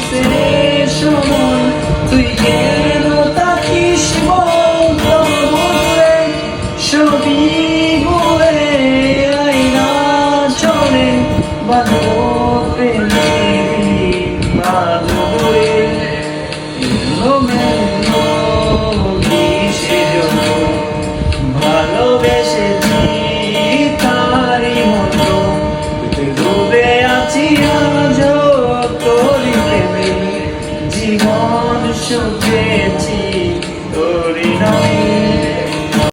গেছে সময়, তুই কেন থাকিস বলতো দূরে, সবই ভুলে আইনা চলে বাঁধবো প্রেমের বাঁধবরে। এলোমেলো কিসে যত ভালোবেসেছি তারই মতো, ডুবে আছি আজও তোরই প্রেমে, জীবন সুখে